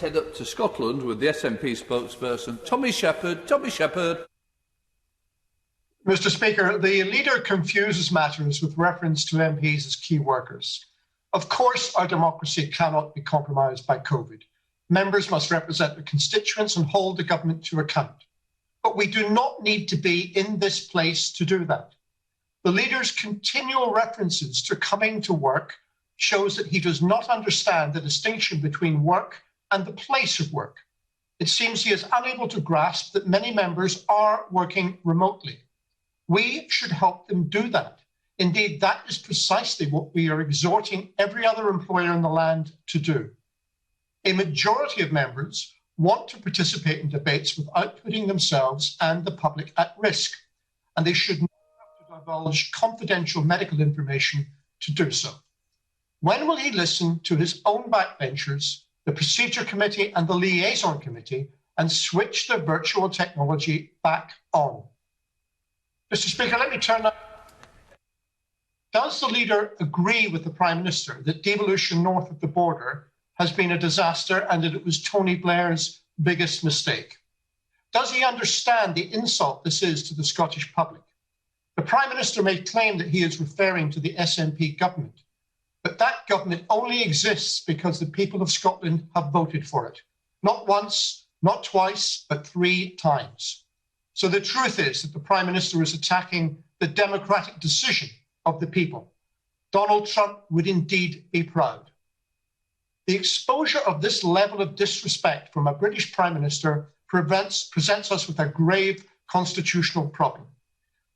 head up to Scotland with the SNP spokesperson, Tommy Sheppard. Tommy Sheppard. Mr. Speaker, the leader confuses matters with reference to MPs as key workers. Of course, our democracy cannot be compromised by COVID. Members must represent their constituents and hold the government to account. But we do not need to be in this place to do that. The leader's continual references to coming to work shows that he does not understand the distinction between work and the place of work. It seems he is unable to grasp that many members are working remotely. We should help them do that. Indeed, that is precisely what we are exhorting every other employer in the land to do. A majority of members want to participate in debates without putting themselves and the public at risk, and they should not have to divulge confidential medical information to do so. When will he listen to his own backbenchers, the Procedure Committee and the Liaison Committee, and switch the virtual technology back on? Mr. Speaker, let me turn now. Does the leader agree with the Prime Minister that devolution north of the border has been a disaster and that it was Tony Blair's biggest mistake? Does he understand the insult this is to the Scottish public? The Prime Minister may claim that he is referring to the SNP government, but that government only exists because the people of Scotland have voted for it. Not once, not twice, but 3 times. So the truth is that the Prime Minister is attacking the democratic decision of the people. Donald Trump would indeed be proud. The exposure of this level of disrespect from a British Prime Minister presents us with a grave constitutional problem.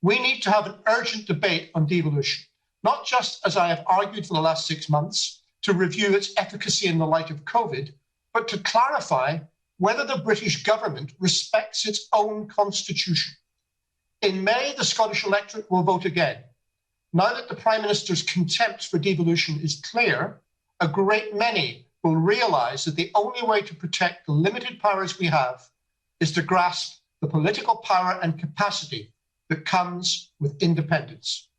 We need to have an urgent debate on devolution, not just, as I have argued for the last 6 months, to review its efficacy in the light of COVID, but to clarify whether the British government respects its own constitution. In May, the Scottish electorate will vote again. Now that the Prime Minister's contempt for devolution is clear, a great many will realise that the only way to protect the limited powers we have is to grasp the political power and capacity that comes with independence.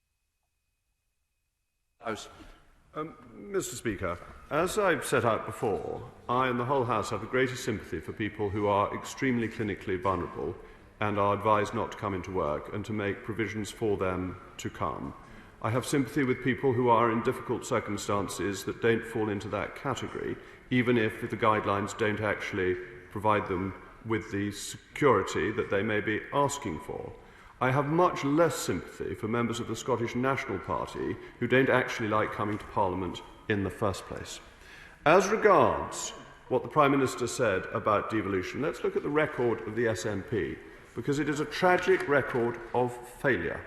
Mr. Speaker, as I've set out before, I and the whole House have the greatest sympathy for people who are extremely clinically vulnerable and are advised not to come into work and to make provisions for them to come. I have sympathy with people who are in difficult circumstances that don't fall into that category, even if the guidelines don't actually provide them with the security that they may be asking for. I have much less sympathy for members of the Scottish National Party who don't actually like coming to Parliament in the first place. As regards what the Prime Minister said about devolution, let's look at the record of the SNP, because it is a tragic record of failure.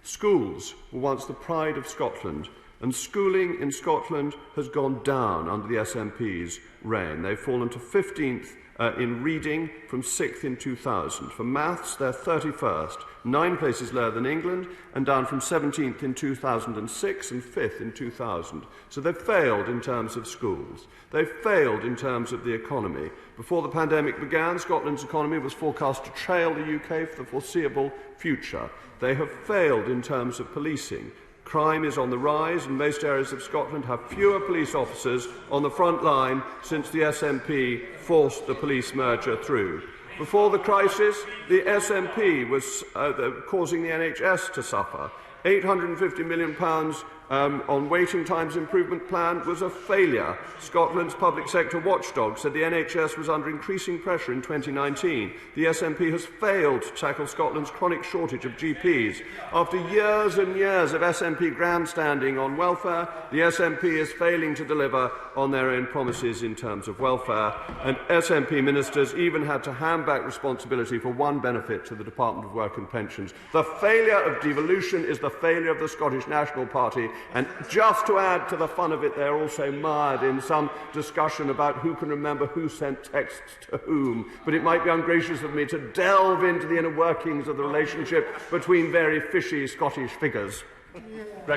Schools were once the pride of Scotland, and schooling in Scotland has gone down under the SNP's reign. They've fallen to 15th in reading from 6th in 2000. For maths, they're 31st, 9 places lower than England, and down from 17th in 2006 and 5th in 2000. So they've failed in terms of schools. They've failed in terms of the economy. Before the pandemic began, Scotland's economy was forecast to trail the UK for the foreseeable future. They have failed in terms of policing. Crime is on the rise, and most areas of Scotland have fewer police officers on the front line since the SNP forced the police merger through. Before the crisis, the SNP was causing the NHS to suffer. £850 million on waiting times improvement plan was a failure. Scotland's public sector watchdog said the NHS was under increasing pressure in 2019. The SNP has failed to tackle Scotland's chronic shortage of GPs. After years and years of SNP grandstanding on welfare, the SNP is failing to deliver on their own promises in terms of welfare, and SNP ministers even had to hand back responsibility for one benefit to the Department of Work and Pensions. The failure of devolution is the failure of the Scottish National Party. And just to add to the fun of it, they're also mired in some discussion about who can remember who sent texts to whom. But it might be ungracious of me to delve into the inner workings of the relationship between very fishy Scottish figures.